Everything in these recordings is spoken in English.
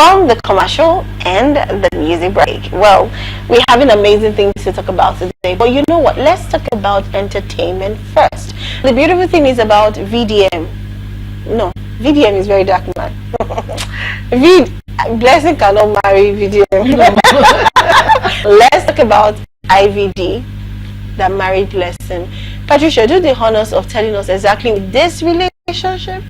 from the commercial and the music break. Well, we have an amazing things to talk about today, but you know what? Let's talk about entertainment first. The beautiful thing is about VDM. No, VDM is very dark, man. Blessing cannot marry VDM. Let's talk about IVD that married Blessing. Patricia, do the honors of telling us exactly this relationship.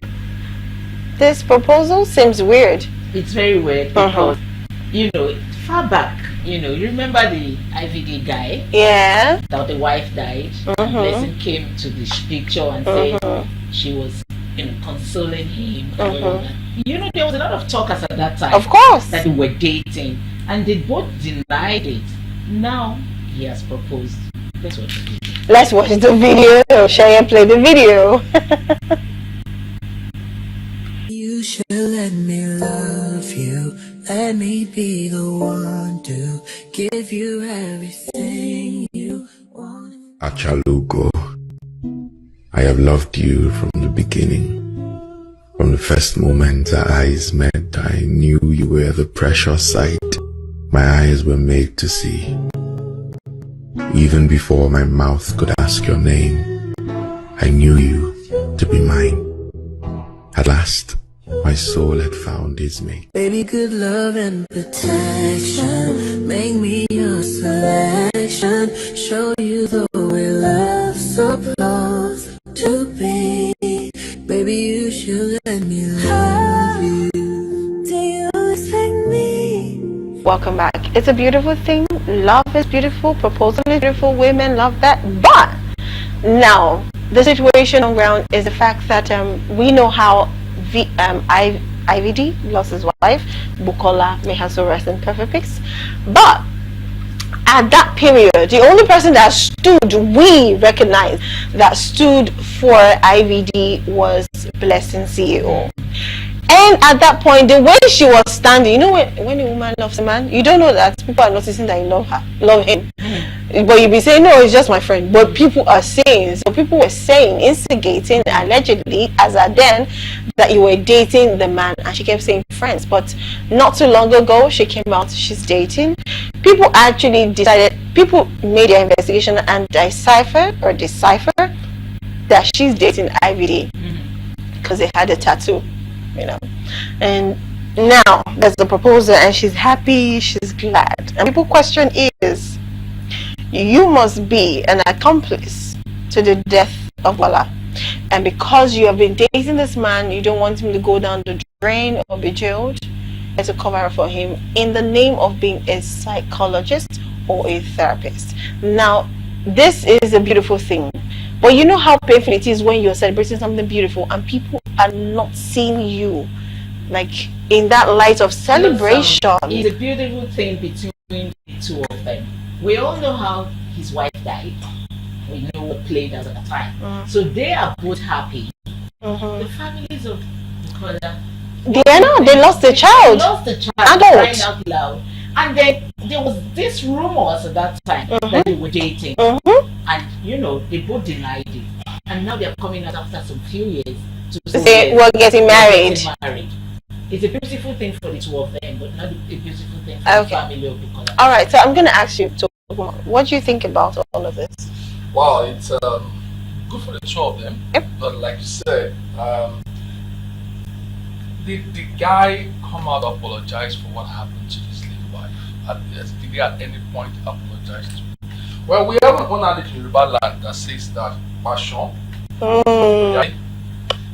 This proposal seems weird. It's very weird because, you know, far back, you know, you remember the IVD guy? Yeah. That the wife died. And Blessing came to the picture and said she was, you know, consoling him. And all that. You know, there was a lot of talk at that time. Of course. That they were dating. And they both denied it. Now, he has proposed. Let's watch the video. Let's watch the video. Shall play the video? You should let me love you. Let me be the one to give you everything you want. Achalugo, I have loved you from the beginning. From the first moment our eyes met, I knew you were the precious sight my eyes were made to see. Even before my mouth could ask your name, I knew you to be mine. At last, my soul had found its mate. Baby, good love and protection. Make me your selection. Show you the way love's supposed to be. Baby, you should let me love you. Do you expect me? Welcome back. It's a beautiful thing. Love is beautiful. Proposal is beautiful. Women love that. But now, the situation on ground is the fact that we know how IVD lost his wife, Bukola, may her soul rest in perfect peace. But at that period, the only person that we recognize that stood for IVD was Blessing CEO. And at that point, the way she was standing, you know, when a woman loves a man, you don't know that people are noticing that you love him. But you'll be saying, no, it's just my friend. But people are saying, so people were saying, instigating, allegedly, as at then, that you were dating the man, and she kept saying friends. But not too long ago, she came out, she's dating. People actually decided, people made their investigation and decipher that she's dating IVD because they had a tattoo. You know, and now there's the proposal and she's happy, she's glad. And people question is, you must be an accomplice to the death of Wala, and because you have been dating this man, you don't want him to go down the drain or be jailed, and to cover for him in the name of being a psychologist or a therapist. Now this is a beautiful thing, but you know how painful it is when you're celebrating something beautiful and people are not seeing you like in that light of celebration. It's a beautiful thing between the two of them. We all know how his wife died. We know what played out at the time. So they are both happy. The families of Bukola, they lost the child. They lost the child. Adult. Crying out loud. And then there was this rumors at that time that they were dating. And you know, they both denied it. And now they're coming out after some few years to say we're getting married. It's a beautiful thing for the two of them, but not a beautiful thing for the family of Bukola. Alright, so I'm gonna ask you, what do you think about all of this? Wow, it's good for the two of them. Yep. But like you said, the guy come out to apologize for what happened to his late wife. Did he at any point apologize to? Well, we have one adage in Yoruba land that says that passion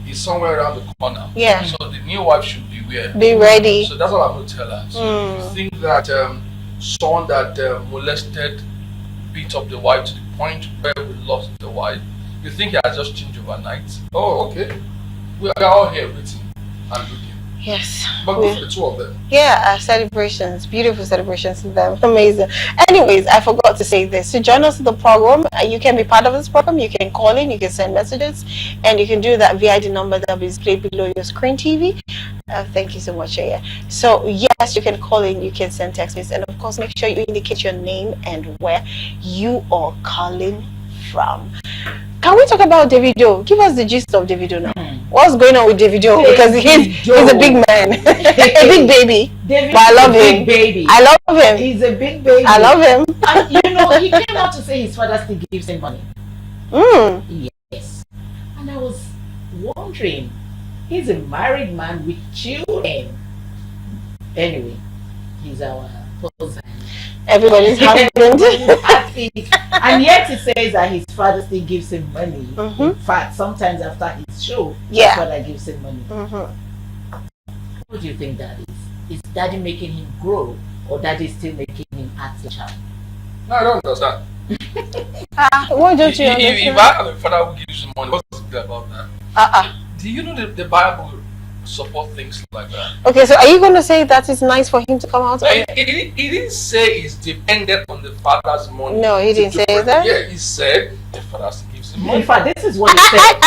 is somewhere around the corner. Yeah. So the new wife should beware. Be ready. So that's what I'm going to tell her. So if you think that someone that molested, beat up the wife to the point where we lost the wife, you think he has just changed overnight? Oh, okay. We are all here waiting and looking. Yes. But good for the two of them. Yeah, celebrations, beautiful celebrations to them. Amazing. Anyways, I forgot to say this. To join us in the program, you can be part of this program. You can call in, you can send messages, and you can do that via the number that is displayed below your screen TV. Thank you so much, Aya. So yes, you can call in, you can send text messages, and of course, make sure you indicate your name and where you are calling from. Can we talk about Davido? Give us the gist of Davido now. What's going on with Davido? Because he's a big man, a big baby. David But I love is a him. big baby. I love him. He's a big baby. I love him. And you know, he came out to say his father still gives him money. Yes. And I was wondering, he's a married man with children. Anyway, he's our husband. Everybody's husband. Happy. And yet he says that his father still gives him money. In fact, sometimes after his show, his father gives him money. What do you think that is? Is daddy making him grow, or daddy still making him act a child? No, I don't understand. What don't you If understand? I have a father who gives you money, what's good about that? Do you know the Bible support things like that? Okay, so are you going to say that it's nice for him to come out? He didn't say he's dependent on the father's money. No, he didn't say that. Yeah, he said the father gives him money. In fact, this is what he said.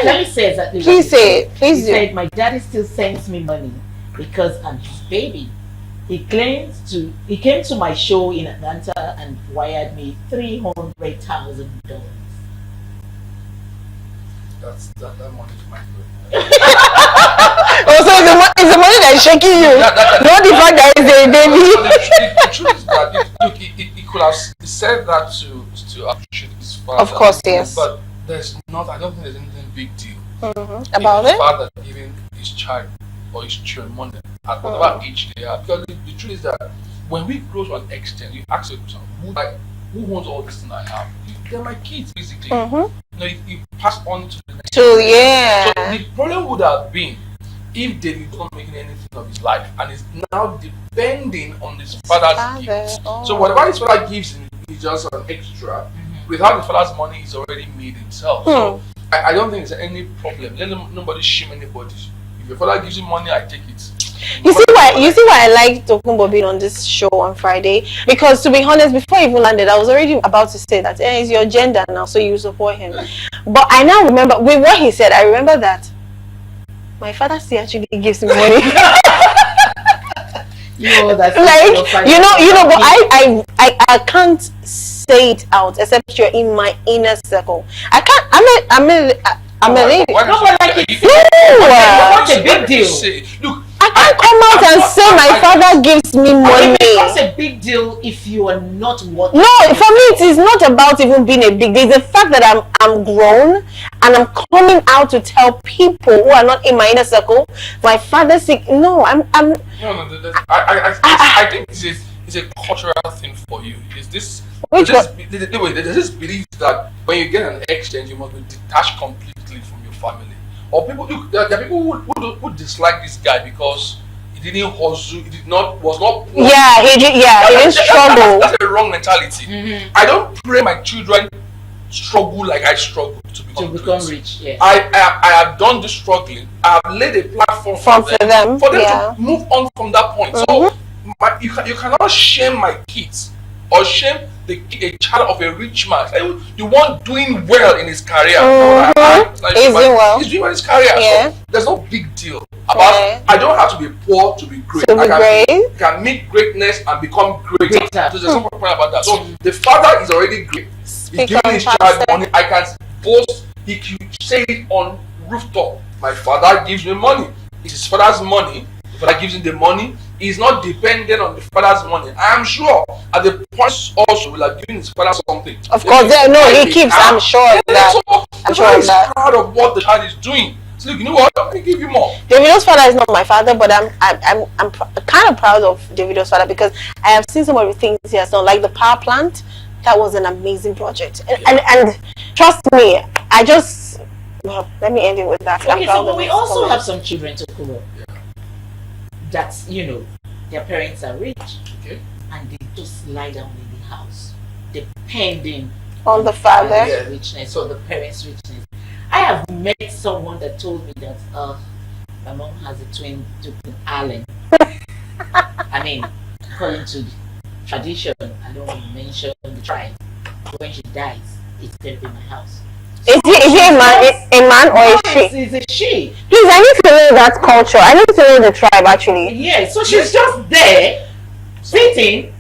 Let me say exactly. Please say it. Please He do. said, my daddy still sends me money because I'm his baby. He came to my show in Atlanta and wired me $300,000. That money is my good. Oh, so it's the money that is shaking you, not the fact that it's a baby. The truth is that he could have said that to appreciate his father. Of course, yes. But I don't think there's anything big deal About his it? father giving his child or his children money at whatever age they are. Because the truth is that when we grow to an extent, you ask yourself, who wants all this thing I have? They're my kids, basically. You pass on to the next. So yeah. So the problem would have been if David was not making anything of his life and is now depending on his father's gifts. So whatever his father gives him is just an extra. Without his father's money, he's already made himself. So I don't think there's any problem. Let nobody shame anybody. If your father gives you money, I take it. You see why I like Tokunbo being on this show on Friday? Because to be honest, before I even landed, I was already about to say that it's your gender now, so you support him. But I now remember with what he said. I remember that my father still actually gives me money. That's Like you know, but I can't say it out except you're in my inner circle. I can't. I'm a lady. What's a big deal? Look, I can't come out and say my father gives me money. It becomes a big deal if you are not working. No, for me it is not about even being a big deal. It's the fact that I'm grown and I'm coming out to tell people who are not in my inner circle, my father's sick. No, I think it's a cultural thing for you. Is this? Which There's this belief that when you get an exchange, you must be detached completely from your family. Or people look, there are people who dislike this guy because he didn't hustle, he was not poor. he didn't struggle. That's a wrong mentality. I don't pray my children struggle like I struggle to become rich. Yeah. I have done the struggling. I have laid a platform for them to move on from that point. So you cannot shame my kids or shame a child of a rich man. The one doing well in his career. He's doing well. He's doing well in his career. Yeah. So there's no big deal about. I don't have to be poor to be great. I can meet greatness and become greater. So there's no point about that. So the father is already great. He's giving his child money. I can boast. He can say it on rooftop. My father gives me money. It's his father's money. The father gives him the money. He's not dependent on the father's money. I am sure at the point also will have given his father something. Of course, he keeps. I'm sure of that. I'm sure of that. Proud of what the child is doing. So look, you know what? Let me give you more. Davido's father is not my father, but I'm kind of proud of Davido's father because I have seen some of the things he has done, like the power plant. That was an amazing project, and trust me, let me end it with that. Okay, so we also have some children to grow. That's, their parents are rich, and they just lie down in the house depending on the father richness or the parents' richness. I have met someone that told me that my mom has a twin Allen. I mean, according to tradition, I don't want to mention the tribe. When she dies, it's going to be my house. Is he a man or a she? It's a she. Please, I need to know that culture. I need to know the tribe actually. Yeah, so she's just there, sitting,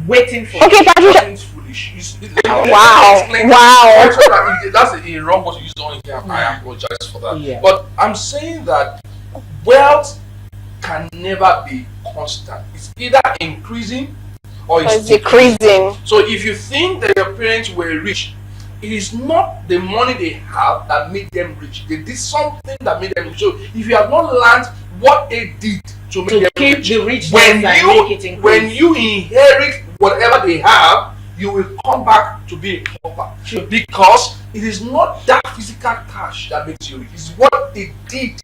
waiting for. Okay, Patricia. Wow. Wow. That's a wrong word to use on here. I apologize for that. Yeah. But I'm saying that wealth can never be constant. It's either increasing or it's decreasing. So if you think that your parents were rich, it is not the money they have that made them rich. They did something that made them rich. So if you have not learned what they did to make them keep rich, the richness when and make it increase. when you inherit whatever they have, you will come back to be a pauper. True. Because it is not that physical cash that makes you rich. It's what they did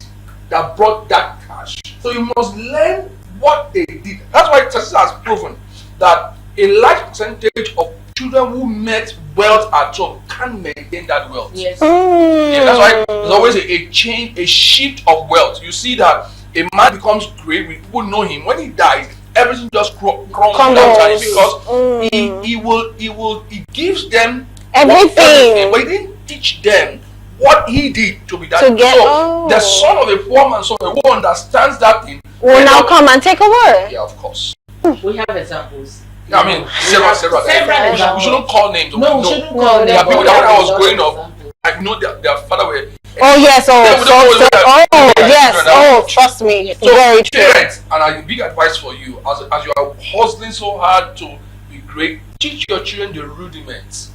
that brought that cash. So you must learn what they did. That's why statistics has proven that a large percentage of children who met wealth at home can't maintain that wealth. Yes. Yeah, that's why there's always a change, a shift of wealth. You see that a man becomes great, people know him. When he dies, everything just crumbles down because he gives them Everything. but he didn't teach them what he did to be that. To get- so the son of a poor man, so who understands that thing, Will now come and take over. Yeah, of course. We have examples. I mean, several. examples. We shouldn't call names. No, we shouldn't No, call there them. are people that when I was Lots of growing up, examples. I know their father were. Oh yes, They would know whether- yes, Yeah. oh trust me, So very true. parents, and a big advice for you, as you are hustling so hard to be great, teach your children the rudiments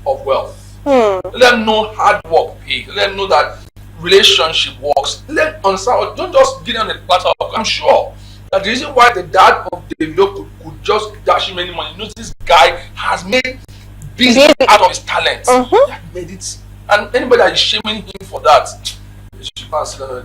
of wealth. Let them know hard work pays. Let them know that relationship works. Let them understand. Don't just get on the platter. I'm sure that the reason why the dad of Davido could just dash him any money, you know, this guy has made business out of his talent. He had made it, and anybody that is shaming him for that, you should pass it.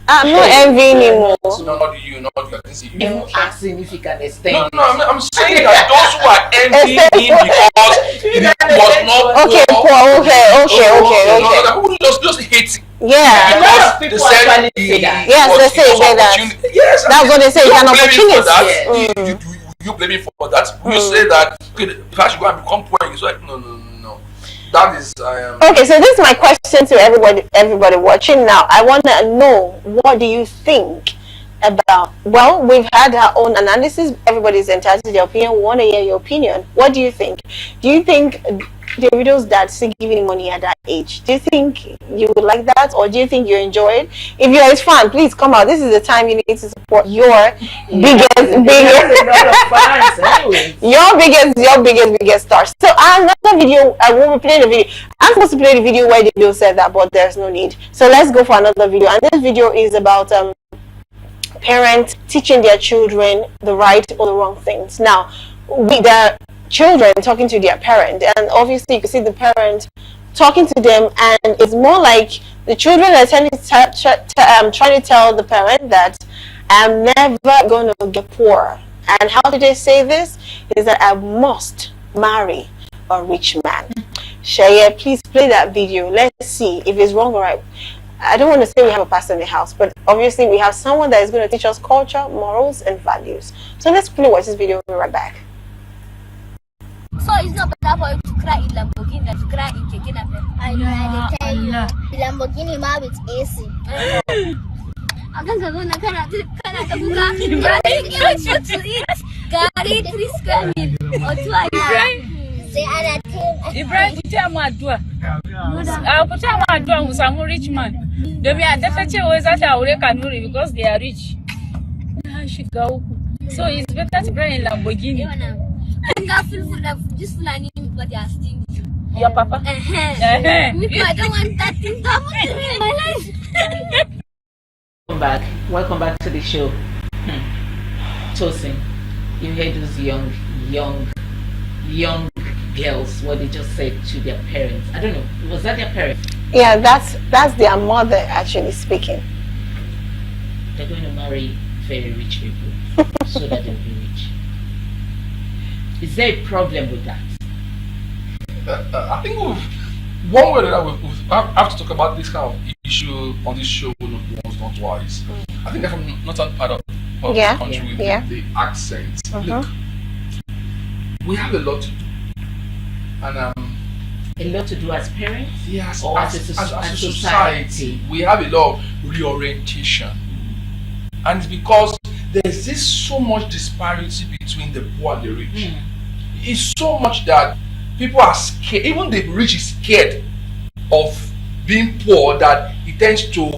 I'm not envying him. No, not you, not you. I didn't see you. Even asking if you can extend. No, I'm saying that those who are envying him because he was not Okay, poor, poor, okay. no, people just hate him. Yeah, A lot of Because people they said actually he say that. Yes, was- they say he was that. opportunity. Yes, that's what they say. you It's an blame him for opportunity. that. You blame him for that. You say that okay, perhaps you go and become poor. It's like no. That is Okay, so this is my question to everybody watching now. I want to know, what do you think about, well, we've had our own analysis. Everybody's entitled to their opinion. We want to hear your opinion. What do you think? Do you think Davido's dad still giving him money at that age? Do you think you would like that, or do you think you enjoy it? If you're his fan, please come out. This is the time you need to support your biggest star. So another video, I will play the video. I'm supposed to play the video where the video said that, but there's no need. So let's go for another video. And this video is about parents teaching their children the right or the wrong things. Now, the children talking to their parent, and obviously you can see the parent talking to them, and it's more like the children are trying to tell the parent that I'm never going to get poor. And how do they say this? Is that I must marry a rich man. Shaya, please play that video. Let's see if it's wrong or right. I don't want to say we have a pastor in the house, but obviously we have someone that is going to teach us culture, morals, and values. So let's quickly watch this video. We'll be right back. So it's not better for you to cry in Lamborghini than to cry in Keke Napep. I know, I tell you. The Lamborghini man with AC. Akan ka gona kana ta buga. I think you want you to eat Gary 3 square meal or twice. Say ana Ibrahim kutia mwadua. Kutia mwadua usamu rich man. Demi atafeche weza ta aure Kanuri because they are rich. Shiga huku. So it's better to buy a Lamborghini. I got feel just fulani but they are stingy. Your papa? Me, I don't want that thing to happen to me in my life. Welcome back to the show. Tosin, you heard those young girls, what they just said to their parents. I don't know, was that their parents? Yeah, that's their mother actually speaking. They're going to marry very rich people so that they'll be rich. Is there a problem with that? I think one way that we have to talk about this kind of issue on this show not once, not twice. I think I'm not part of the country with the accent. Look, we have a lot to do, and a lot to do as parents, yes, or as a society. We have a lot of reorientation, and it's because there's this so much disparity between the poor and the rich. it's so much that people are scared. Even the rich is scared of being poor, that he tends to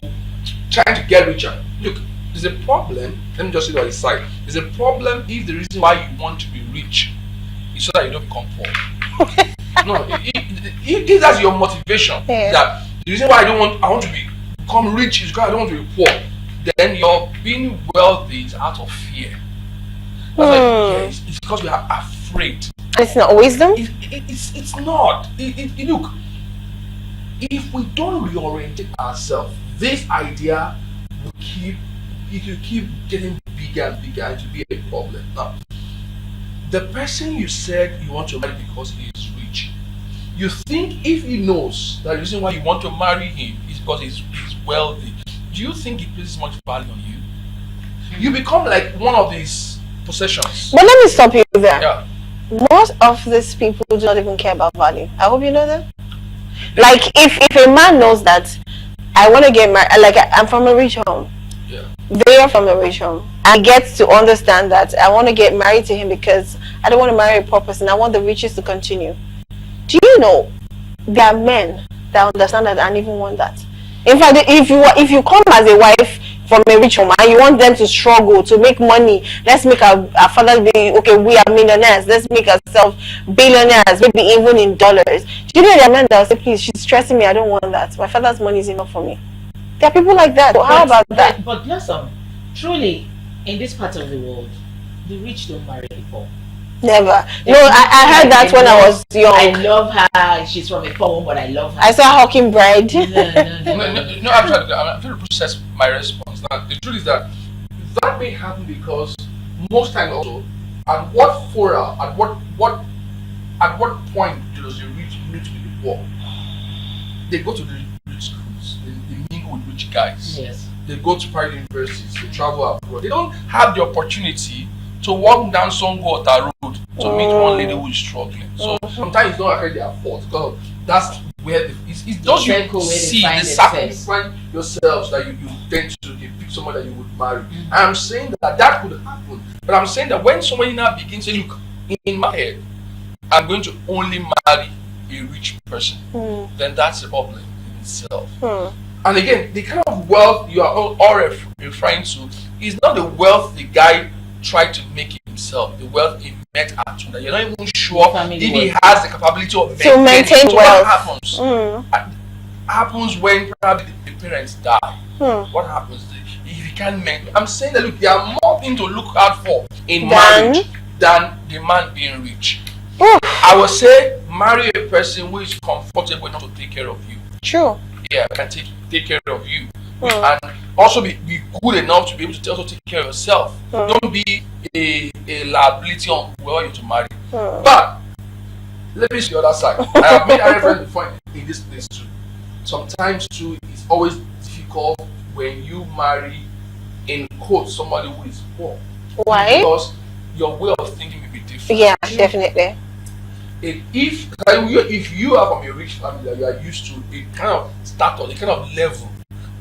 trying to get richer. Look, there's a problem. Let me just say it on his side. There's a problem if the reason why you want to be rich is so that you don't become poor. No, if that's your motivation, that the reason why I want to become rich is because I don't want to be poor, then your being wealthy is out of fear. It's because we are afraid. It's not wisdom? It's not. Look, if we don't reorientate ourselves, this idea will keep getting bigger and bigger, and to be a problem. Now, the person you said you want to marry because he is rich, you think if he knows that the reason why you want to marry him is because he's wealthy, do you think he places much value on you? You become like one of these possessions. But let me stop you there. Yeah. Most of these people do not even care about value. I hope you know that. Like if a man knows that I want to get married, like I'm from a rich home. Yeah. They are from a rich home. I get to understand that I want to get married to him because I don't want to marry a poor person. I want the riches to continue. Do you know there are men that understand that and even want that? In fact, if you come as a wife from a rich home and you want them to struggle to make money, let's make our fathers be okay. We are millionaires. Let's make ourselves billionaires, maybe even in dollars. Do you know there are men that will say, "Please, she's stressing me. I don't want that. My father's money is enough for me." There are people like that. So how about that? But blossom, truly, in this part of the world, the rich don't marry the poor. Never. No, I heard that when I was young. I love her. She's from a poor, but I love her. I saw Hawking Bride. No, I'm trying to process my response. Now, the truth is that may happen because most times also, at what fora, at what point does the rich meet with the poor? They go to the rich schools. They mingle with rich guys. Yes. They go to private universities. They travel abroad. They don't have the opportunity to walk down Songwater Road to meet one lady who is struggling. So sometimes it's not actually their fault, because that's where it's those you see the sacrifice yourselves that you tend to pick someone that you would marry. I'm saying that could happen, but I'm saying that when somebody now begins to say, look, in my head, I'm going to only marry a rich person, then that's a problem in itself. And again, the kind of wealth you are all referring to is not the wealth the guy tried to make himself, the wealth he met at that you're not even sure if he has the capability of maintain wealth. What happens when probably the parents die? What happens if he can't maintain? I'm saying that look, there are more things to look out for in marriage than the man being rich. I would say marry a person who is comfortable enough to take care of you. True. Yeah, can take care of you. And also be good enough to be able to also take care of yourself. Don't be a liability on whoever you're to marry. But let me see the other side. I have made a reference before in this place too. Sometimes too, it's always difficult when you marry, in quotes, somebody who is poor. Why? Because your way of thinking will be different. Yeah, definitely. If you are from a rich family that you are used to a kind of status, a kind of level,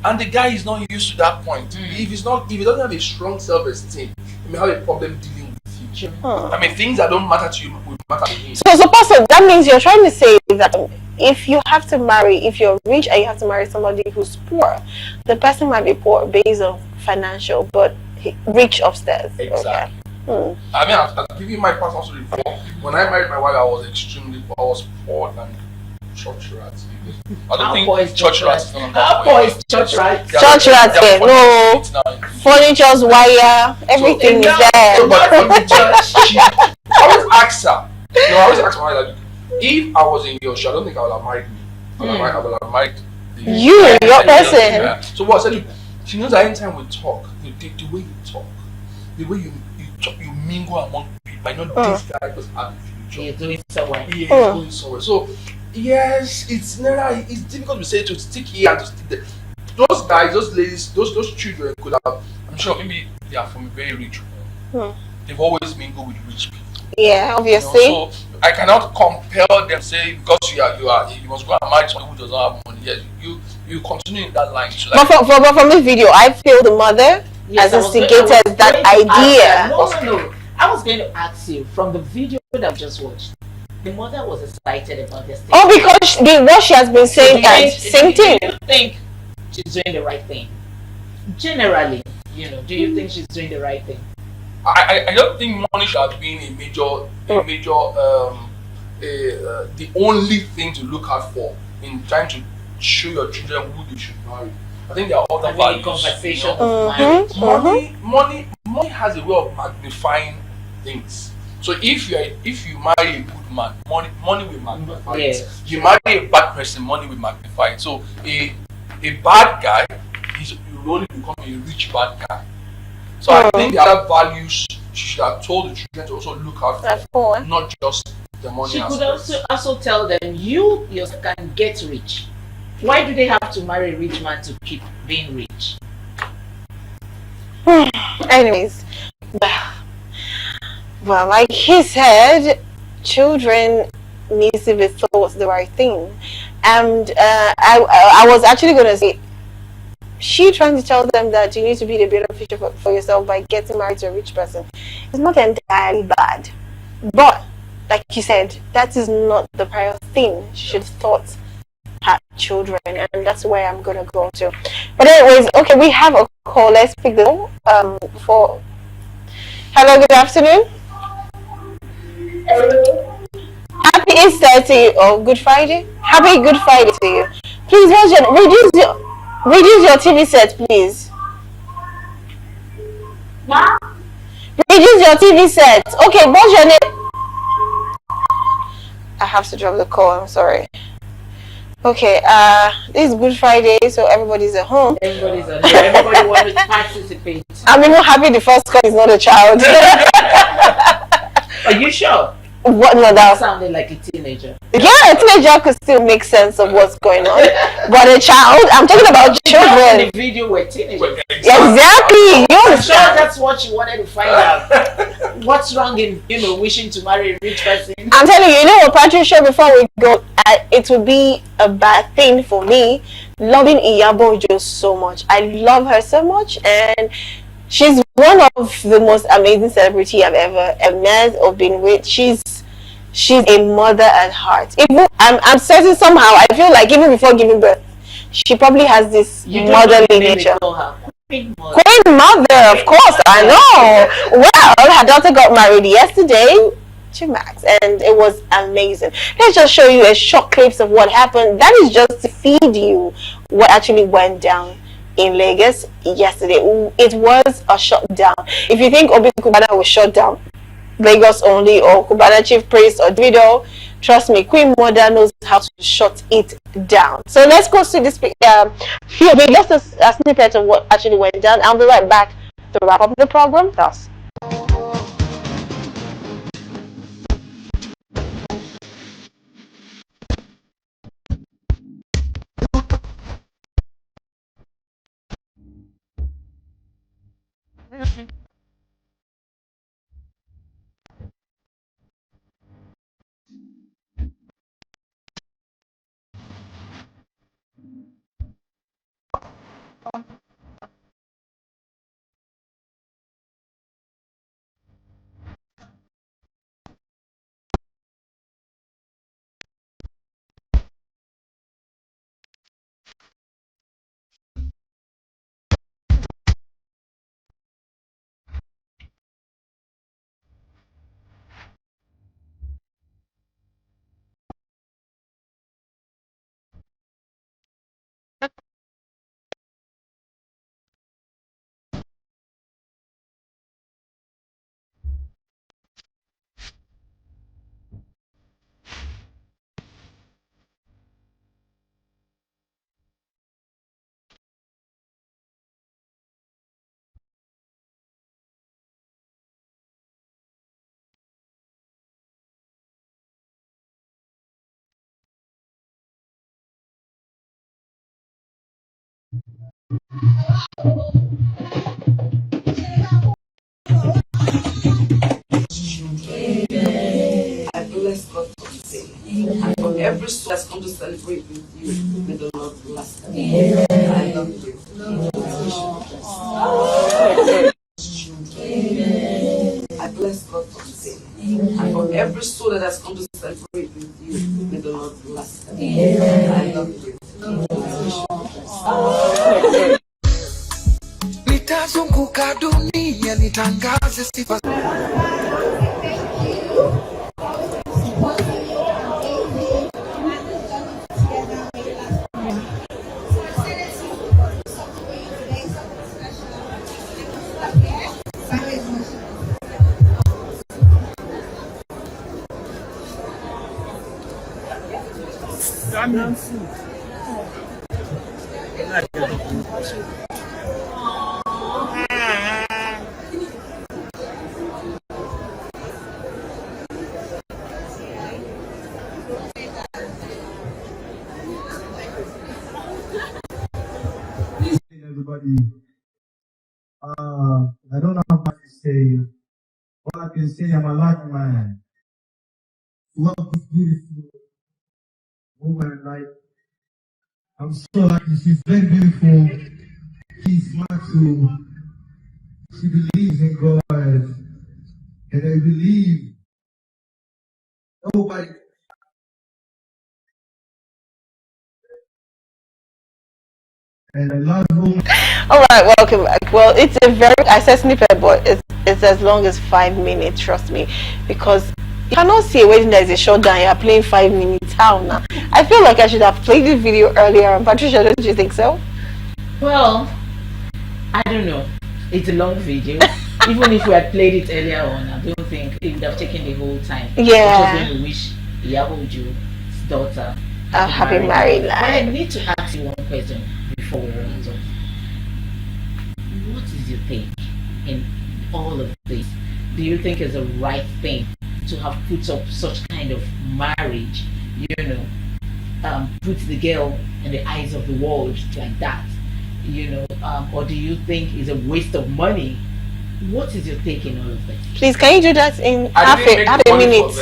and the guy is not used to that point, if he doesn't have a strong self-esteem, he may have a problem dealing with you. I mean, things that don't matter to you will matter to him. So Pastor, that means you're trying to say that if you have to marry, if you're rich and you have to marry somebody who's poor, the person might be poor based on financial, but rich upstairs. Exactly. Okay. I mean, I'll give you my personal story before. When I married my wife, I was extremely poor. I was poor than church rats. I don't think church rats is not How poor is church rats? Church rats, no. Furniture's wire, everything is there. So, but from the church, I always ask her. I always ask my wife, if I was in your show, I don't think I would have married me. I would have married your person. Yeah. So what I said, she knows that anytime we talk, the way you talk, the way you mingle among people. I know this guy does have a future. He's doing somewhere. He's going somewhere. So yes, it's difficult to say to stick here and to stick there. Those guys, those ladies, those children could have, I'm sure maybe they are from a very rich home. They've always mingled with rich people. Yeah, obviously. So I cannot compel them, say because you must go and marry someone who doesn't have money. Yes, you continue in that line. So like, but from this video, I feel the mother has instigated that idea. No. I was going to ask you, from the video that we just watched, the mother was excited about this thing. Oh, because what she has been saying, same thing. Do you think she's doing the right thing? Generally, do you think she's doing the right thing? I don't think money should have been the only thing to look out for in trying to show your children who they should marry. I think there are other values. Conversation of marriage. Money has a way of magnifying things. So if you marry a good man, money will magnify it. Yes. You marry a bad person, money will magnify it. So a bad guy will only become a rich bad guy. So I think the other values she should have told the children to also look out for, not just the money. She could also tell them, you yourself can get rich. Why do they have to marry a rich man to keep being rich? Anyways, well, like he said, children need to be taught the right thing. And I was actually going to say, she trying to tell them that you need to be the better future for yourself by getting married to a rich person. It's not entirely bad. But, like you said, that is not the prior thing she should have taught her children, and that's where I'm gonna go to. But anyways, okay, we have a call. Let's pick the for. Hello, good afternoon. Hello. Happy Easter to you, or Good Friday. Happy Good Friday to you. Please, reduce your TV set, please. Ma? Reduce your TV set. Okay, what's your name? I have to drop the call. I'm sorry. Okay, this is Good Friday, so everybody's at home. Everybody's at home. Everybody wants to participate. I'm even happy the first call is not a child. Are you sure? What? No, that sounded like a teenager. Yeah, a teenager could still make sense of what's going on, but a child, I'm talking about children. In the video were teenagers. Exactly. I'm sure that's what you wanted to find out. What's wrong in wishing to marry a rich person? I'm telling you, what, Patricia, before we go, it would be a bad thing for me loving Iyabo just so much. I love her so much, and she's one of the most amazing celebrity I've ever met or been with. She's a mother at heart. Even I'm certain somehow, I feel like even before giving birth, she probably has this motherly nature. Queen mother, of course, I know. Well, her daughter got married yesterday, Chimax, and it was amazing. Let's just show you a short clips of what happened. That is just to feed you what actually went down in Lagos yesterday. It was a shutdown. If you think Obi Kubana was shut down, Lagos only, or Kubana Chief Priest or Davido, trust me, Queen Mother knows how to shut it down. So let's go see this few of it, just a snippet of what actually went down. I'll be right back to wrap up the program. Thus. I bless God for today. And for every soul that's come to celebrate with you, may the Lord bless them. I love you. I bless God. every soul that has come to celebrate with you, may the Lord bless them. I love you. Nitazunguka dunia nitangaze sifa. Everybody, I don't know how much to say. All I can say, I'm a lucky man. Love this beautiful woman. Like, I'm so lucky. She's very beautiful. She's smart too. She believes in God, and I believe nobody. And I love her. All right, welcome back. Well, it's a very, I said snippet, but it's as long as 5 minutes, trust me, because you cannot see a wedding that is a shutdown. You're playing 5 minutes. How now? I feel like I should have played this video earlier. And Patricia, don't you think so? Well, I don't know. It's a long video. Even if we had played it earlier on, I don't think it would have taken the whole time. Yeah. Just when we wish Iyaboju's daughter a happy married life. But I need to ask you one question before we round off. What is your take in all of this? Do you think it's the right thing to have put up such kind of marriage? You know, put the girl in the eyes of the world like that. You know, or do you think it's a waste of money? What is your take in all of this? Please, can you do that in I half a minute?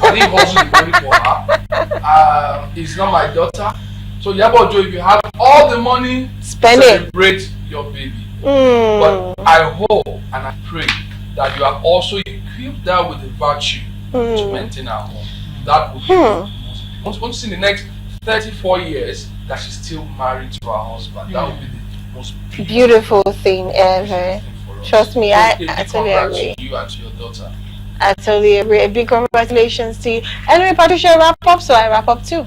I didn't also the money for her. It's not my daughter. So Iyabojo, if you have all the money, Spend it. Celebrate your baby. But I hope and I pray that you have also equipped her with the virtue to maintain her home. That would be most in the next 34 years that she's still married to her husband. That would be the most beautiful thing ever. Trust me, I totally agree. To you and to your daughter. I totally agree. A big congratulations to you. Anyway, Patricia, wrap up, so I wrap up too.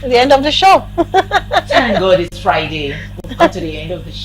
The end of the show. Thank God it's Friday. We've got to the end of the show.